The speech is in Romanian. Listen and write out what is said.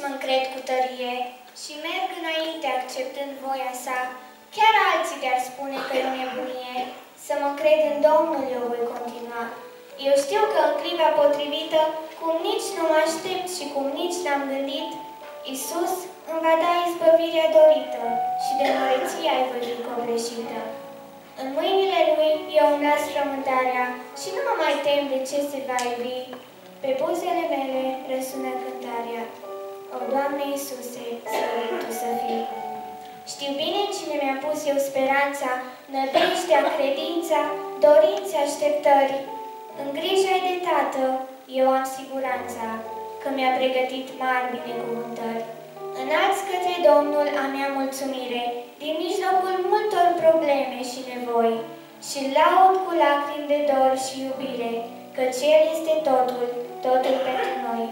mă încred cu tărie și merg înainte acceptând voia sa, chiar alții de-ar spune că e o nebunie, să mă cred în Domnul eu voi continua. Eu știu că în clipa potrivită, cum nici nu mă aștept și cum nici n-am gândit, Iisus îmi va da izbăvirea dorită și de măreția îi voi fi copleșită. În mâinile Lui eu îmi las frământarea și nu mă mai tem de ce se va ivi. Pe buzele mele răsună cântarea: O, Doamne Iisuse, slăvit Tu să fii! Știu bine cine mi-a pus eu speranța, nădejdea, credința, dorința, așteptări. În grija de Tată eu am siguranța că mi-a pregătit mari binecuvântări. Înalți către Domnul a mea mulțumire din mijlocul multor probleme și nevoi și laud cu lacrimi de dor și iubire, căci El este totul, totul pentru noi.